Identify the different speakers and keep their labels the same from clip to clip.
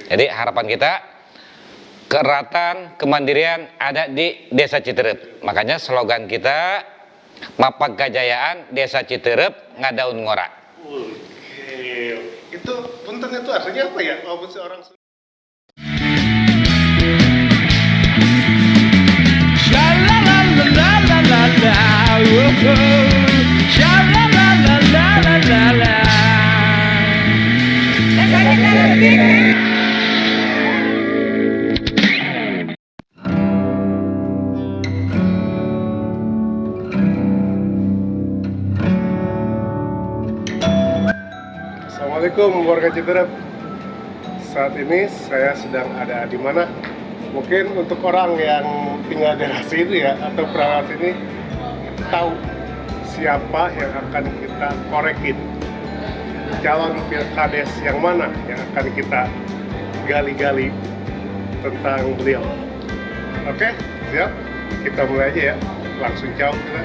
Speaker 1: Jadi harapan kita kerataan, kemandirian ada di Desa Citerep. Makanya slogan kita Mapak Kajayaan Desa Citerep Ngadaun Ngora.
Speaker 2: Itu punten itu artinya apa ya? Walaupun seorang Assalamualaikum warga Citerep. Saat ini saya sedang ada di mana? Mungkin untuk orang yang tinggal di daerah sini ya atau pernah sini tahu siapa yang akan kita korekin. Calon pilkades yang mana yang akan kita gali-gali tentang beliau. Oke, siap? Kita mulai aja ya. Langsung jauh kita.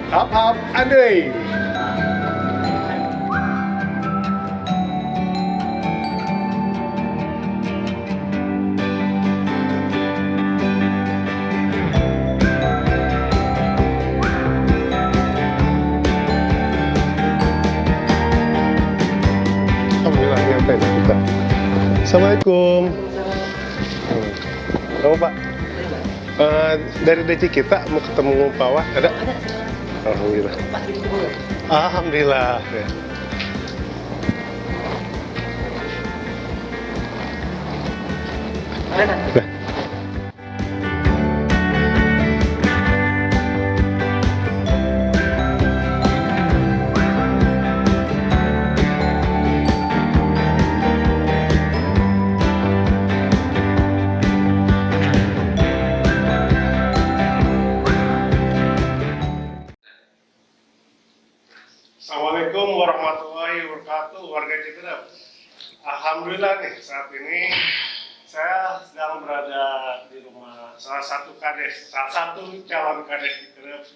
Speaker 2: Hap-hap andai. Assalamualaikum. Halo Pak. Dari DC kita mau ketemu Pak Wah, ada? Alhamdulillah. Alhamdulillah. Ya. Nah. Assalamualaikum warahmatullahi wabarakatuh warga Citerep. Alhamdulillah nih saat ini saya sedang berada di rumah salah satu calon kades Citerep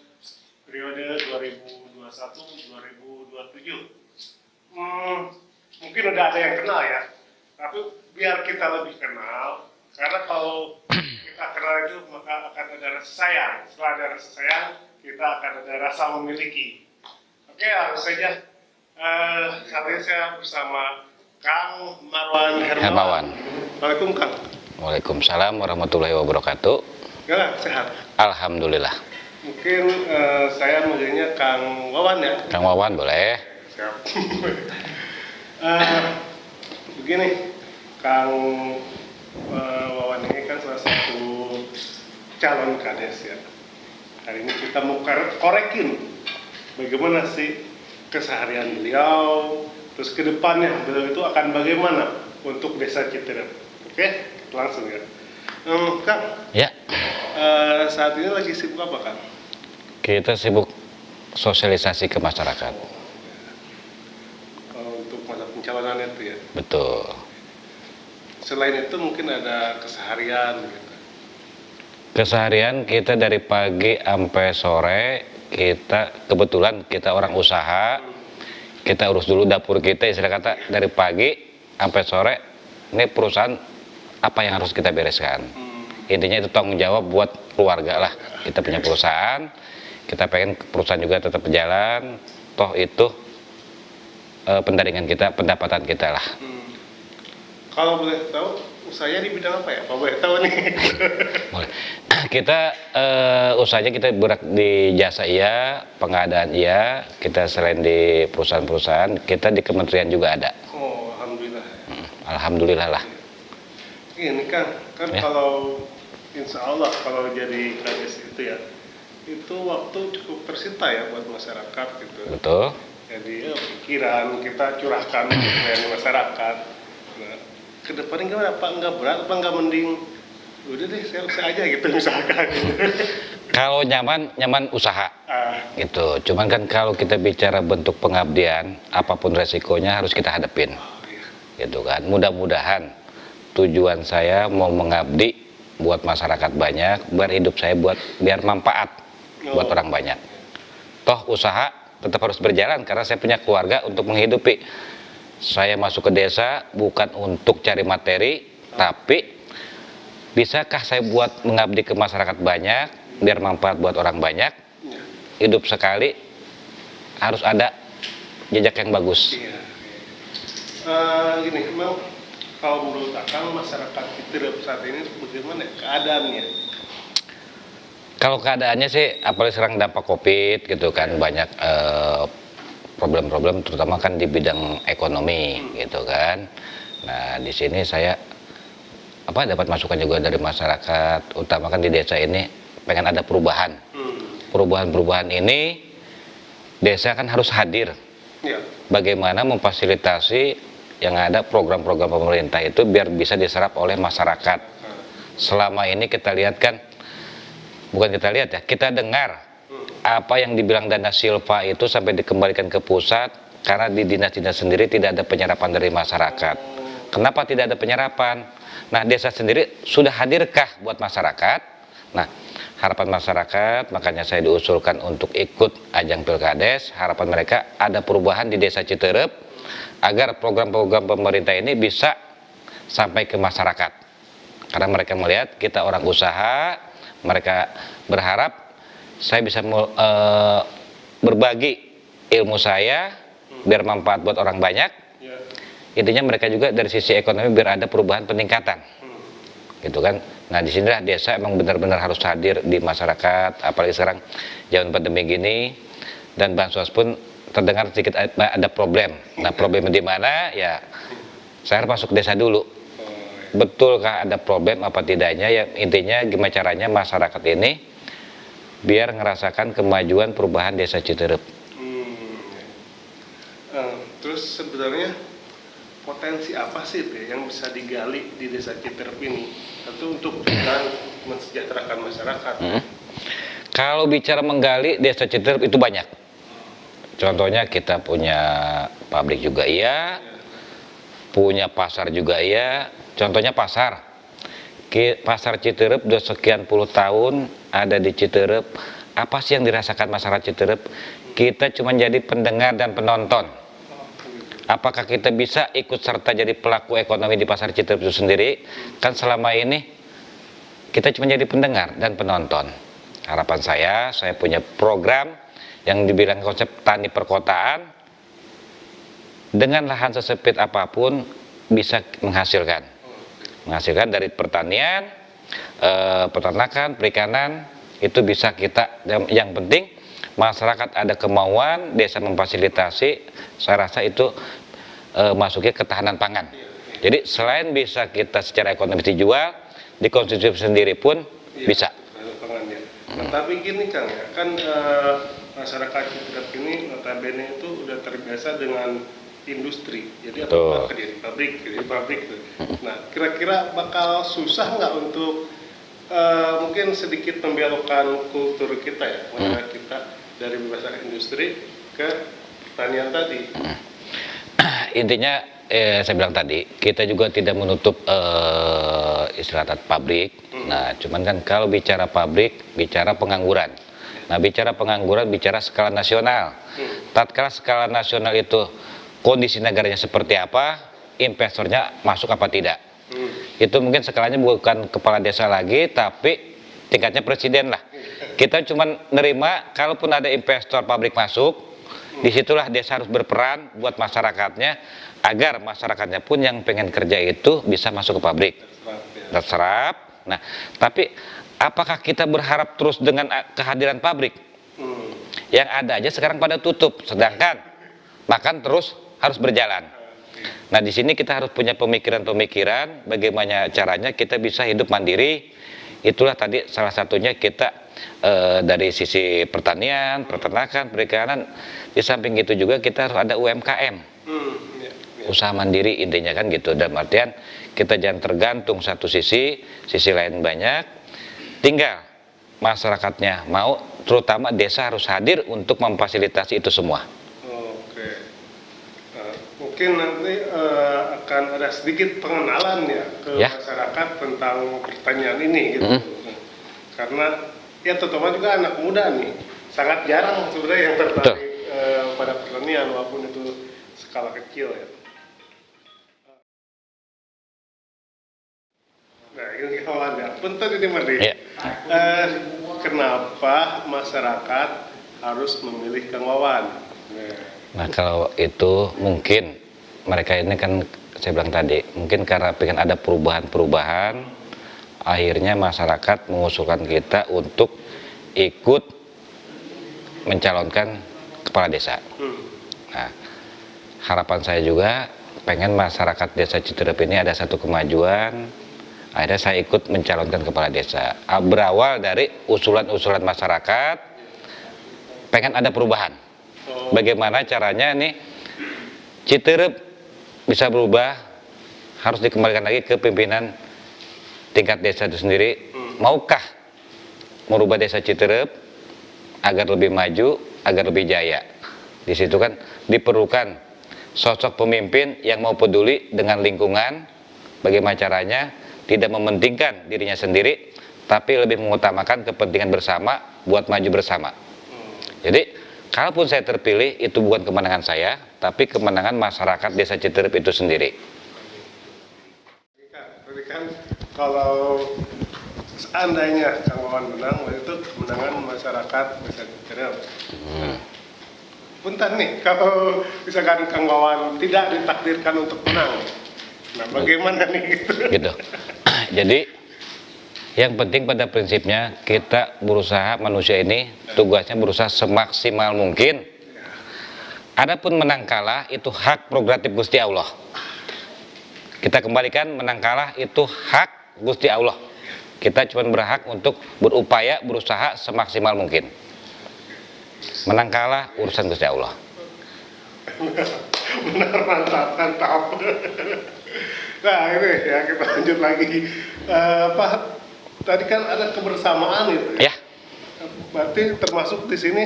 Speaker 2: periode 2021-2027. Mungkin udah ada yang kenal ya, tapi biar kita lebih kenal, karena kalau kita kenal itu maka akan ada rasa sayang. Setelah ada rasa sayang, kita akan ada rasa memiliki. Oke, langsung saja. Saat ini saya bersama Kang Marwan Hermawan. Waalaikumsalam, Kang.
Speaker 1: Waalaikumsalam warahmatullahi wabarakatuh.
Speaker 2: Gimana, sehat?
Speaker 1: Alhamdulillah.
Speaker 2: Mungkin saya manggilnya Kang Wawan ya?
Speaker 1: Kang Wawan boleh.
Speaker 2: Siap. Begini, Kang Wawan ini kan salah satu calon kades ya. Hari ini kita mau korekin bagaimana sih keseharian beliau, terus ke depannya beliau itu akan bagaimana untuk Desa Citerep. Oke, langsung ya. Kang,
Speaker 1: ya.
Speaker 2: Saat ini lagi sibuk apa, Kang?
Speaker 1: Kita sibuk sosialisasi ke masyarakat.
Speaker 2: Untuk masa pencalonan itu ya?
Speaker 1: Betul.
Speaker 2: Selain itu mungkin ada keseharian gitu.
Speaker 1: Keseharian kita dari pagi sampai sore, kebetulan kita orang usaha, kita urus dulu dapur kita, istilah kata dari pagi sampai sore, ini perusahaan apa yang harus kita bereskan. Intinya itu tanggung jawab buat keluarga lah. Kita punya perusahaan, kita pengen perusahaan juga tetap berjalan, toh itu pendaringan kita, pendapatan kita lah.
Speaker 2: Kalau boleh tahu, usahanya di bidang apa ya? Pak boleh tahu nih?
Speaker 1: Boleh. Kita usahanya kita berak di jasa iya, pengadaan iya, kita selain di perusahaan-perusahaan, kita di kementerian juga ada.
Speaker 2: Oh, alhamdulillah.
Speaker 1: Alhamdulillah lah.
Speaker 2: Ini kan ya. Kalau insya Allah kalau jadi kades itu ya, itu waktu cukup tersita ya buat masyarakat gitu.
Speaker 1: Betul.
Speaker 2: Jadi pikiran kita curahkan ke masyarakat. Nah, kedepannya gimana Pak? Nggak berat apa nggak mending udah deh saya aja gitu misalkan.
Speaker 1: Kalau nyaman usaha gitu. Cuman kan kalau kita bicara bentuk pengabdian, apapun resikonya harus kita hadapin. Gitu kan. Mudah-mudahan tujuan saya mau mengabdi buat masyarakat banyak, biar hidup saya biar manfaat buat orang banyak. Toh usaha tetap harus berjalan karena saya punya keluarga untuk menghidupi. saya masuk ke desa bukan untuk cari materi, tapi bisakah saya buat mengabdi ke masyarakat banyak, biar manfaat buat orang banyak. Hidup sekali harus ada jejak yang bagus.
Speaker 2: Iya. Gini, emang kalau menurut Akang masyarakat Citerep saat ini bagaimana keadaannya?
Speaker 1: Kalau keadaannya sih, apalagi sekarang dampak COVID gitu kan, banyak problem-problem, terutama kan di bidang ekonomi gitu kan. Nah di sini saya dapat masukan juga dari masyarakat, utama kan di desa ini pengen ada perubahan. Perubahan-perubahan ini desa kan harus hadir.
Speaker 2: Ya.
Speaker 1: Bagaimana memfasilitasi yang ada program-program pemerintah itu biar bisa diserap oleh masyarakat. Selama ini kita lihat kan, bukan kita lihat ya, kita dengar apa yang dibilang dana silpa itu sampai dikembalikan ke pusat karena di dinas-dinas sendiri tidak ada penyerapan dari masyarakat. Kenapa tidak ada penyerapan? Nah, desa sendiri sudah hadirkah buat masyarakat? Nah, harapan masyarakat, makanya saya diusulkan untuk ikut ajang Pilkades. Harapan mereka ada perubahan di desa Citerep agar program-program pemerintah ini bisa sampai ke masyarakat. Karena mereka melihat kita orang usaha, mereka berharap saya bisa berbagi ilmu saya biar manfaat buat orang banyak. Intinya mereka juga dari sisi ekonomi biar ada perubahan peningkatan, gitu kan. Nah disinilah desa emang benar-benar harus hadir di masyarakat, apalagi sekarang zaman pandemi gini dan bansos pun terdengar sedikit ada problem. Nah problemnya di mana ya saya harus masuk desa dulu. Betulkah ada problem apa tidaknya, ya intinya gimana caranya masyarakat ini biar ngerasakan kemajuan perubahan desa Citerep.
Speaker 2: Terus sebenarnya potensi apa sih yang bisa digali di desa Citerep ini? Tentu untuk mensejahterakan masyarakat.
Speaker 1: Kalau bicara menggali desa Citerep itu banyak. Contohnya kita punya pabrik juga iya, punya pasar juga iya. Contohnya pasar. Pasar Citerep udah sekian puluh tahun ada di Citerep. Apa sih yang dirasakan masyarakat Citerep? Kita cuma jadi pendengar dan penonton. Apakah kita bisa ikut serta jadi pelaku ekonomi di pasar Citerep itu sendiri? Kan selama ini kita cuma jadi pendengar dan penonton. Harapan saya punya program yang dibilang konsep tani perkotaan. Dengan lahan sesempit apapun bisa menghasilkan dari pertanian, peternakan, perikanan, itu bisa kita. Yang penting masyarakat ada kemauan, desa memfasilitasi. Saya rasa itu masuknya ketahanan pangan. Jadi selain bisa kita secara ekonomi dijual, dikonsumsi sendiri pun bisa.
Speaker 2: Nah, tapi gini Kang ya, kan masyarakat Citerep ini notabene itu udah terbiasa dengan industri, jadi apa kerja di pabrik gitu. Nah, kira-kira bakal susah nggak untuk mungkin sedikit membelokkan kultur kita ya, masyarakat kita dari bebas industri ke pertanian tadi.
Speaker 1: Intinya saya bilang tadi, kita juga tidak menutup istilah pabrik. Nah, cuman kan kalau bicara pabrik, bicara pengangguran. Nah, bicara pengangguran, bicara skala nasional. Tatkala skala nasional itu kondisi negaranya seperti apa, investornya masuk apa tidak. Itu mungkin skalanya bukan kepala desa lagi, tapi tingkatnya presiden lah. Kita cuma nerima, kalaupun ada investor pabrik masuk, disitulah desa harus berperan buat masyarakatnya, agar masyarakatnya pun yang pengen kerja itu bisa masuk ke pabrik, terserap. Nah, tapi apakah kita berharap terus dengan kehadiran pabrik? Yang ada aja sekarang pada tutup, sedangkan makan terus harus berjalan. Nah, di sini kita harus punya pemikiran-pemikiran bagaimana caranya kita bisa hidup mandiri. Itulah tadi salah satunya kita dari sisi pertanian, peternakan, perikanan. Di samping itu juga kita harus ada UMKM, usaha mandiri intinya kan gitu. Dalam artian kita jangan tergantung satu sisi lain banyak. Tinggal masyarakatnya mau, terutama desa harus hadir untuk memfasilitasi itu semua.
Speaker 2: Mungkin nanti akan ada sedikit pengenalan ya ke masyarakat tentang pertanian ini gitu. Karena ya terutama juga anak muda nih sangat jarang sebenarnya yang tertarik pada pertanian walaupun itu skala kecil ya. ini kawan ya. Punten ini Mandi.
Speaker 1: Iya.
Speaker 2: Kenapa masyarakat harus memilih Kang Wawan?
Speaker 1: Nah, kalau itu mungkin mereka ini kan saya bilang tadi, mungkin karena pengen ada perubahan-perubahan, akhirnya masyarakat mengusulkan kita untuk ikut mencalonkan kepala desa. Nah, harapan saya juga pengen masyarakat desa Citerep ini ada satu kemajuan. Akhirnya saya ikut mencalonkan kepala desa. Berawal dari usulan-usulan masyarakat, pengen ada perubahan. Bagaimana caranya nih Citerep bisa berubah, harus dikembalikan lagi ke pimpinan tingkat desa itu sendiri. Maukah merubah desa Citerep agar lebih maju, agar lebih jaya? Di situ kan diperlukan sosok pemimpin yang mau peduli dengan lingkungan, bagaimana caranya tidak mementingkan dirinya sendiri, tapi lebih mengutamakan kepentingan bersama buat maju bersama. Jadi, kalaupun saya terpilih, itu bukan kemenangan saya, tapi kemenangan masyarakat desa Citerep itu sendiri.
Speaker 2: Jadi kan kalau seandainya Kang Wawan menang, itu kemenangan masyarakat desa Citerep. Punten nih, kalau misalkan Kang Wawan tidak ditakdirkan untuk menang, nah bagaimana nih gitu?
Speaker 1: Gitu. Jadi yang penting pada prinsipnya kita berusaha, manusia ini tugasnya berusaha semaksimal mungkin. Adapun menang kalah itu hak prerogatif Gusti Allah. Kita kembalikan, menang kalah itu hak Gusti Allah. Kita cuma berhak untuk berupaya, berusaha semaksimal mungkin. Menang kalah urusan Gusti Allah.
Speaker 2: Benar, mantap. Nah ini ya, kita lanjut lagi. Tadi kan ada kebersamaan itu.
Speaker 1: Ya.
Speaker 2: Berarti termasuk di sini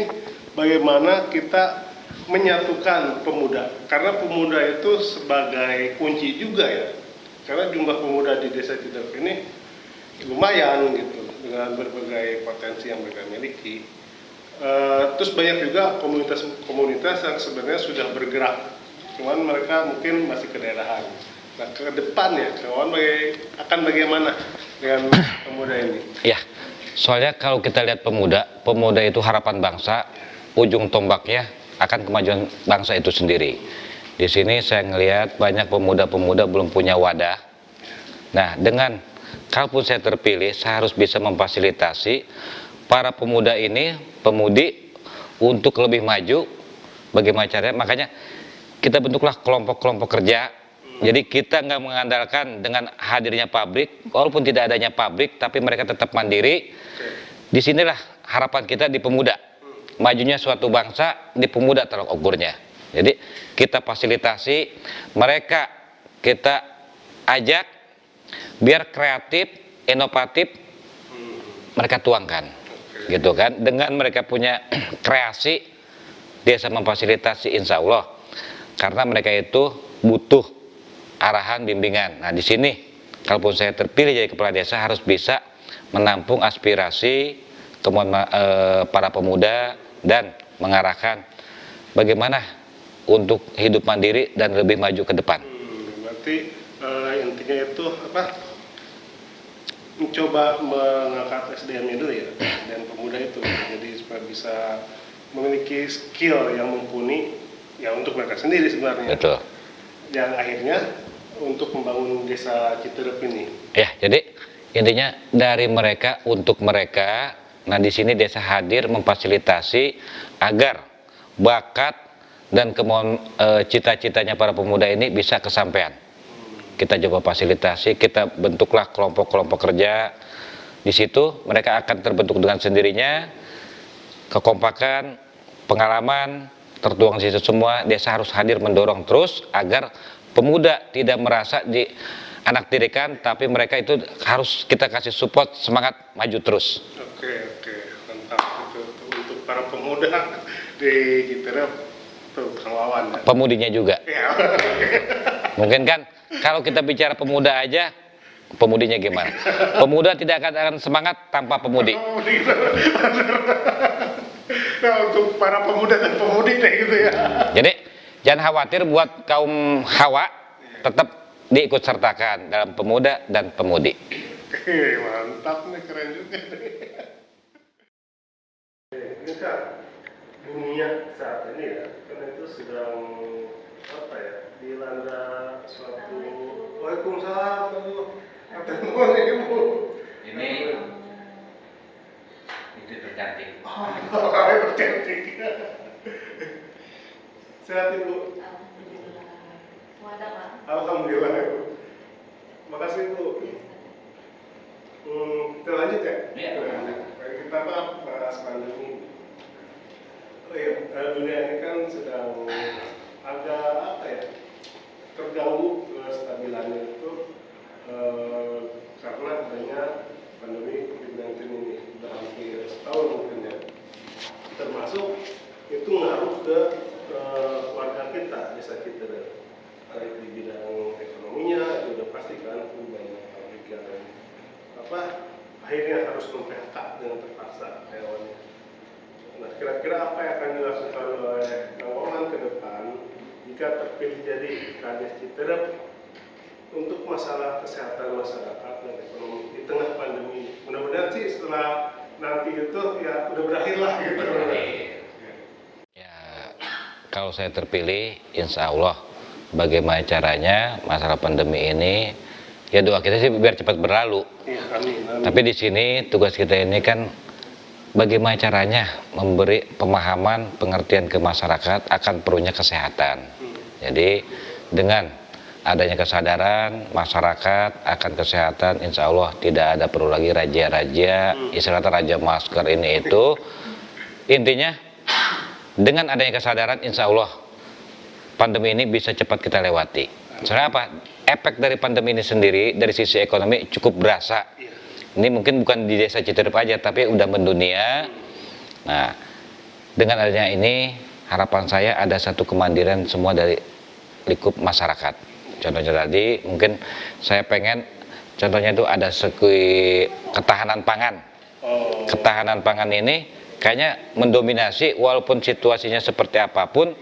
Speaker 2: bagaimana kita menyatukan pemuda. Karena pemuda itu sebagai kunci juga ya. Karena jumlah pemuda di desa Citerep ini lumayan gitu, dengan berbagai potensi yang mereka miliki. Terus banyak juga komunitas-komunitas yang sebenarnya sudah bergerak, cuman mereka mungkin masih ke daerahan. Nah, ke depan ya, kawan akan bagaimana dengan pemuda ini?
Speaker 1: Ya, soalnya kalau kita lihat pemuda itu harapan bangsa, ujung tombaknya akan kemajuan bangsa itu sendiri. Di sini saya ngelihat banyak pemuda-pemuda belum punya wadah. Nah, dengan kalaupun saya terpilih, saya harus bisa memfasilitasi para pemuda ini, pemudi, untuk lebih maju. Bagaimana caranya? Makanya kita bentuklah kelompok-kelompok kerja. Jadi kita nggak mengandalkan dengan hadirnya pabrik, walaupun tidak adanya pabrik, tapi mereka tetap mandiri. Disinilah harapan kita di pemuda. Majunya suatu bangsa di pemuda tolak ukurnya. Jadi kita fasilitasi mereka, kita ajak biar kreatif, inovatif, mereka tuangkan. Gitu kan, dengan mereka punya kreasi, desa memfasilitasi insya Allah, karena mereka itu butuh arahan bimbingan. Nah di sini kalaupun saya terpilih jadi kepala desa, harus bisa menampung aspirasi para pemuda dan mengarahkan bagaimana untuk hidup mandiri dan lebih maju ke depan.
Speaker 2: Berarti intinya itu apa? Mencoba mengangkat SDM-nya dulu ya, dan pemuda itu, jadi supaya bisa memiliki skill yang mumpuni ya untuk mereka sendiri sebenarnya.
Speaker 1: Betul.
Speaker 2: Yang akhirnya untuk membangun desa Citerep ini.
Speaker 1: Ya, jadi intinya dari mereka untuk mereka. Nah di sini desa hadir memfasilitasi agar bakat dan kemauan cita-citanya para pemuda ini bisa kesampaian. Kita coba fasilitasi, kita bentuklah kelompok-kelompok kerja. Di situ mereka akan terbentuk dengan sendirinya, kekompakan, pengalaman, tertuang di situ semua. Desa harus hadir mendorong terus agar pemuda tidak merasa dianaktirikan, tapi mereka itu harus kita kasih support, semangat maju terus.
Speaker 2: Oke, mantap. Itu untuk para pemuda di Citerep, tuh Kang Wawan ya.
Speaker 1: Pemudinya juga.
Speaker 2: Ya.
Speaker 1: Mungkin kan kalau kita bicara pemuda aja, pemudinya gimana? Pemuda tidak akan semangat tanpa pemudi.
Speaker 2: Nah, untuk para pemuda dan pemudi deh gitu ya.
Speaker 1: Jadi jangan khawatir buat kaum hawa, tetap diikut sertakan dalam pemuda dan pemudi.
Speaker 2: Mantap nih, keren juga nih. Ini kan dunia saat ini ya, kan itu sedang apa ya, dilanda suatu. Waalaikumsalam, aduh, nuhun ibu.
Speaker 1: Ini itu tercantik.
Speaker 2: Oh, cantik. Sehat ibu.
Speaker 3: Alhamdulillah. Wadah, Pak.
Speaker 2: Alhamdulillah ibu. Makasih ibu. Kita lanjut ya?
Speaker 1: Iya.
Speaker 2: Kita lanjut. Kita bahas pandemi. Oh iya, dunia ini kan sedang agak apa ya, terganggu kestabilannya itu karena adanya pandemi COVID-19 ini sudah hampir setahun mungkin ya. Termasuk itu ngaruh ke warga kita, desa kita, baik di bidang ekonominya itu udah pasti kan banyak pabrik yang akhirnya harus mem-PHK dengan terpaksa karyawannya. Nah, kira-kira apa yang akan dilakukan oleh Kang Oman ke depan jika terpilih jadi Kades Citerep untuk masalah kesehatan masyarakat dan ekonomi di tengah pandemi? Mudah-mudahan sih setelah nanti itu ya udah berakhir lah gitu.
Speaker 1: Ya, kalau saya terpilih, insya Allah bagaimana caranya masalah pandemi ini, ya doa kita sih biar cepat berlalu.
Speaker 2: Ya, amin, amin.
Speaker 1: Tapi di sini tugas kita ini kan bagaimana caranya memberi pemahaman, pengertian ke masyarakat akan perlunya kesehatan. Jadi dengan adanya kesadaran masyarakat akan kesehatan, insya Allah tidak ada perlu lagi raja-raja, istilah raja masker ini itu. Intinya dengan adanya kesadaran, insya Allah pandemi ini bisa cepat kita lewati. Soalnya apa? Efek dari pandemi ini sendiri dari sisi ekonomi cukup berasa. Ini mungkin bukan di desa Citerep aja, tapi udah mendunia. Nah, dengan adanya ini harapan saya ada satu kemandirian semua dari lingkup masyarakat. Contohnya tadi mungkin saya pengen contohnya itu ada ketahanan pangan. Ketahanan pangan ini kayaknya mendominasi walaupun situasinya seperti apapun,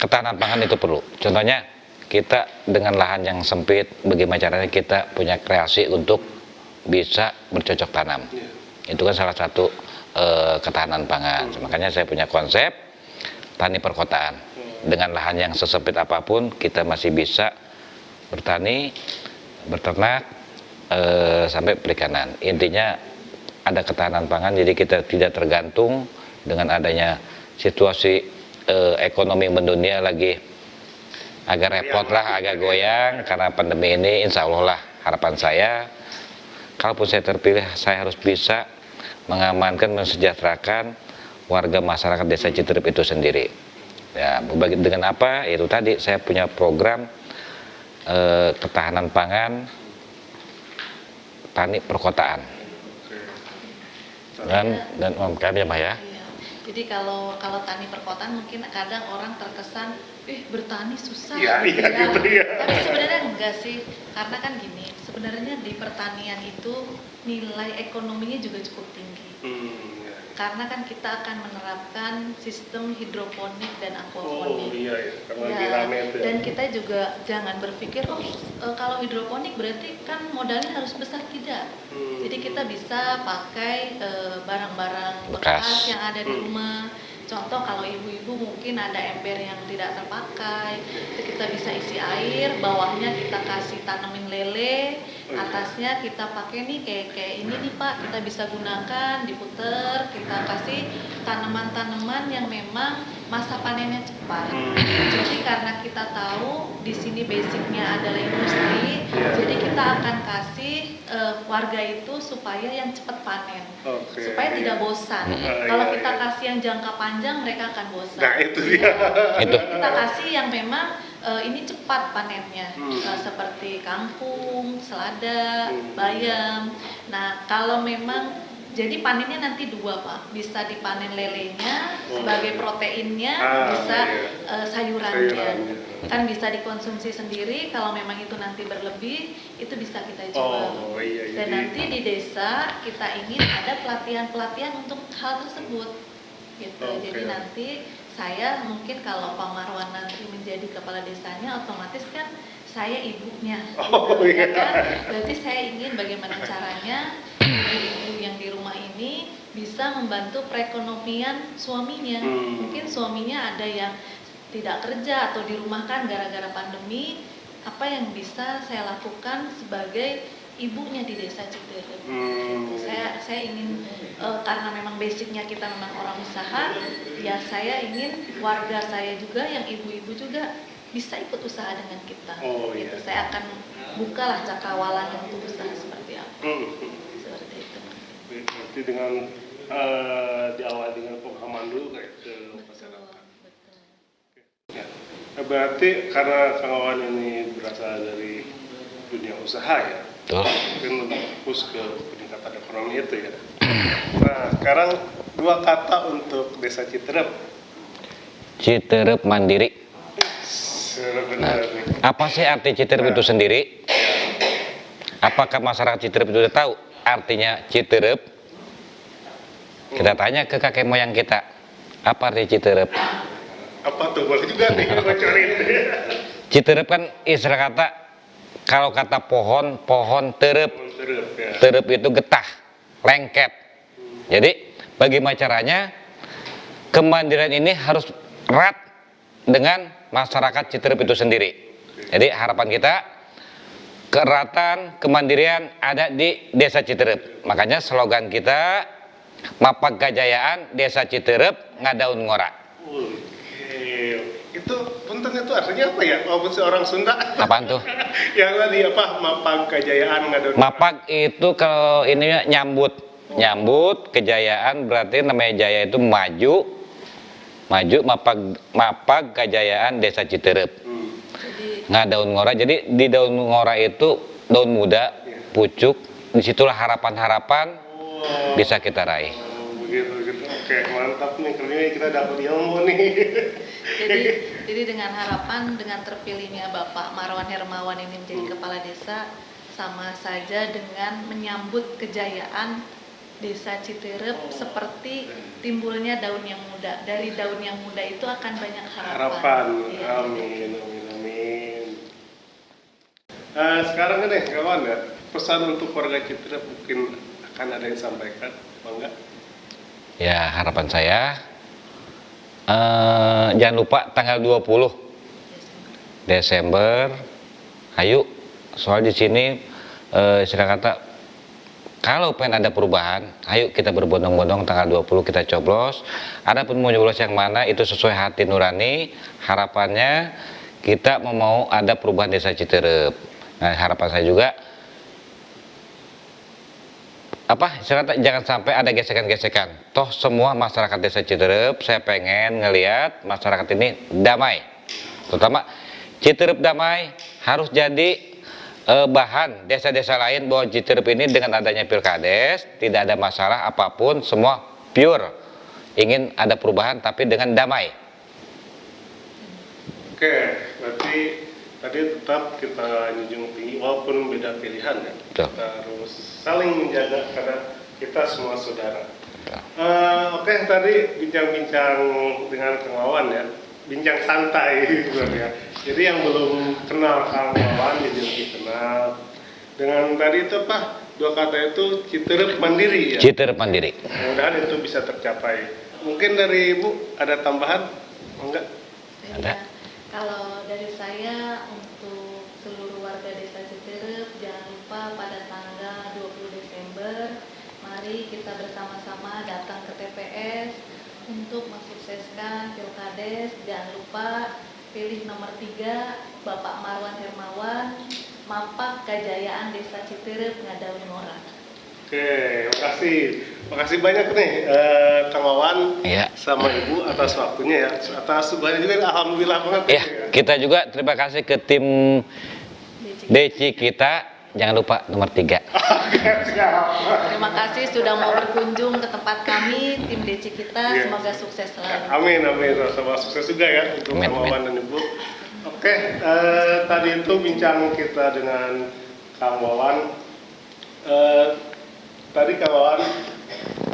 Speaker 1: ketahanan pangan itu perlu. Contohnya kita dengan lahan yang sempit, bagaimana caranya kita punya kreasi untuk bisa bercocok tanam. Itu kan salah satu ketahanan pangan. Makanya saya punya konsep tani perkotaan. Dengan lahan yang sesempit apapun kita masih bisa bertani, berternak, sampai perikanan. Intinya ada ketahanan pangan, jadi kita tidak tergantung dengan adanya situasi ekonomi mendunia lagi agak repot lah, agak goyang karena pandemi ini. Insya Allah lah harapan saya, kalaupun saya terpilih, saya harus bisa mengamankan, mensejahterakan warga masyarakat desa Citerep itu sendiri. Ya, dengan apa? Itu tadi saya punya program ketahanan pangan, tani perkotaan, dan UMKM ya, Pak ya.
Speaker 3: Iya. Jadi kalau tani perkotaan mungkin kadang orang terkesan bertani susah gitu ya. Tapi sebenarnya enggak sih, karena kan gini, sebenarnya di pertanian itu nilai ekonominya juga cukup tinggi. Karena kan kita akan menerapkan sistem hidroponik dan aquaponik. Dan kita juga jangan berpikir kalau hidroponik berarti kan modalnya harus besar, tidak. Jadi kita bisa pakai barang-barang bekas yang ada di rumah. Contoh kalau ibu-ibu mungkin ada ember yang tidak terpakai, itu kita bisa isi air, bawahnya kita kasih tanemin lele, atasnya kita pakai nih kayak ini nih Pak, kita bisa gunakan, diputer, kita kasih tanaman-tanaman yang memang masa panennya cepat. Jadi karena kita tahu di sini basicnya adalah industri, jadi kita akan kasih warga itu supaya yang cepat panen, supaya tidak bosan. Kalau kita kasih yang jangka panjang, mereka akan bosan.
Speaker 2: Nah itu dia.
Speaker 1: Itu.
Speaker 3: Kita kasih yang memang ini cepat panennya, seperti kangkung, selada, bayam. Nah kalau memang jadi panennya nanti dua Pak, bisa dipanen lelenya sebagai proteinnya, bisa sayurannya. Kan bisa dikonsumsi sendiri, kalau memang itu nanti berlebih, itu bisa kita jual. Dan nanti di desa kita ingin ada pelatihan-pelatihan untuk hal tersebut gitu. Jadi nanti saya mungkin kalau Pak Marwan nanti menjadi kepala desanya, otomatis kan saya ibunya.
Speaker 2: Oh,
Speaker 3: gitu,
Speaker 2: iya.
Speaker 3: ya kan? Berarti saya ingin bagaimana caranya ibu-ibu yang di rumah ini bisa membantu perekonomian suaminya. Mungkin suaminya ada yang tidak kerja atau dirumahkan gara-gara pandemi. Apa yang bisa saya lakukan sebagai ibunya di desa Citerep? Gitu. Saya ingin karena memang basicnya kita memang orang usaha, ya saya ingin warga saya juga yang ibu-ibu juga bisa ikut usaha dengan kita. Gitu. Saya akan bukalah cakawalan untuk usaha seperti apa. Seperti itu.
Speaker 2: Berarti dengan diawali dengan pemahaman dulu kayak ke masyarakat.
Speaker 3: Betul.
Speaker 2: Ya. Berarti karena Kang Wawan ini berasal dari dunia usaha ya,
Speaker 1: Betul.
Speaker 2: mungkin lebih fokus ke peningkatan ekonomi itu ya. Nah, sekarang dua kata untuk desa Citerep.
Speaker 1: Citerep mandiri.
Speaker 2: Benar nih.
Speaker 1: Apa sih arti Citerep itu sendiri? Apakah masyarakat Citerep itu sudah tahu artinya Citerep? Kita tanya ke kakek moyang kita, apa arti Citerep?
Speaker 2: Apa tuh, boleh juga nih bocorin.
Speaker 1: Citerep kan istilah kata, kalau kata pohon, pohon terep.
Speaker 2: Terep ya.
Speaker 1: Terep itu getah, lengket. Jadi bagaimana caranya kemandirian ini harus erat dengan masyarakat Citerep itu sendiri. Jadi harapan kita keeratan, kemandirian ada di desa Citerep. Makanya slogan kita Mapak Kajayaan Desa Citerep Ngadaun Ngora.
Speaker 2: Itu punten itu artinya apa ya? Walaupun seorang Sunda.
Speaker 1: Apaan tuh?
Speaker 2: Yang tadi apa? Mapak Kajayaan Ngadaun.
Speaker 1: Mapak itu kalau ini nyambut, nyambut kejayaan berarti namanya jaya itu maju, maju mapak kejayaan Desa Citerep. Ngadaun Ngora. Jadi di daun ngora itu daun muda, pucuk. Disitulah harapan-harapan bisa kita raih.
Speaker 2: Begitu. Oke, mantap nih. Kerjanya kita dapat ilmu nih.
Speaker 3: Jadi dengan harapan dengan terpilihnya Bapak Marwan Hermawan ini menjadi kepala desa sama saja dengan menyambut kejayaan Desa Citerep seperti timbulnya daun yang muda. Dari daun yang muda itu akan banyak harapan. Ya.
Speaker 2: Amin. Sekarang kan kawan ya, pesan untuk warga Citerep mungkin akan ada yang sampaikan, bangga.
Speaker 1: Ya, harapan saya jangan lupa tanggal 20 Desember. Ayo, soal di sini istilah kata kalau pengen ada perubahan, ayo kita berbondong-bondong tanggal 20 kita coblos. Adapun mau nyoblos yang mana itu sesuai hati nurani. Harapannya kita mau ada perubahan Desa Citerep. Nah, harapan saya juga jangan sampai ada gesekan-gesekan. Toh semua masyarakat Desa Citerep saya pengen ngelihat masyarakat ini damai. Terutama Citerep damai harus jadi bahan desa-desa lain bahwa Citerep ini dengan adanya Pilkades tidak ada masalah apapun, semua pure ingin ada perubahan tapi dengan damai.
Speaker 2: Oke, berarti tadi tetap kita junjung tinggi walaupun beda pilihan ya.
Speaker 1: Betul.
Speaker 2: Kita harus saling menjaga karena kita semua saudara. Oke, tadi bincang-bincang dengan Kang Wawan ya, bincang santai gitu ya. Jadi yang belum kenal Kang Wawan jadi lebih kenal. Dengan tadi itu dua kata itu Citerep mandiri ya.
Speaker 1: Citerep mandiri.
Speaker 2: Mudah-mudahan itu bisa tercapai. Mungkin dari Ibu ada tambahan? Enggak?
Speaker 1: Ada.
Speaker 3: Kalau dari saya untuk seluruh warga Desa Citerep jangan lupa pada tanggal 20 Desember mari kita bersama-sama datang ke TPS untuk mensukseskan Pilkades. Jangan lupa pilih nomor 3 Bapak Marwan Hermawan, Mapak Kajayaan Desa Citerep Ngadaun Ngora.
Speaker 2: Oke, makasih banyak nih Kang Wawan sama Ibu atas waktunya ya, atas semuanya juga alhamdulillah banget
Speaker 1: Ya, kita juga terima kasih ke tim DC kita, jangan lupa nomor 3.
Speaker 3: Terima kasih sudah mau berkunjung ke tempat kami, tim DC kita, semoga sukses selalu.
Speaker 2: Amin, sama sukses juga ya untuk Kang Wawan dan Ibu. Oke, tadi itu bincang kita dengan Kang Wawan. Tadi Kang Wawan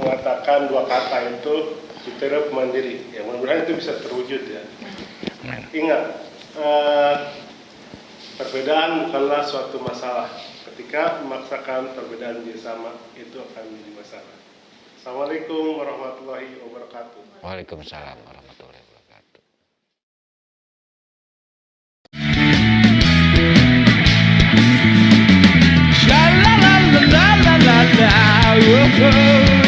Speaker 2: mengatakan dua kata itu Citerep mandiri. Ya mudah-mudahan itu bisa terwujud ya. Ingat, Perbedaan bukanlah suatu masalah. Ketika memaksakan perbedaan menjadi sama, itu akan menjadi masalah. Assalamualaikum warahmatullahi wabarakatuh.
Speaker 1: Waalaikumsalam warahmatullahi wabarakatuh.
Speaker 4: Sha la la la la la la la.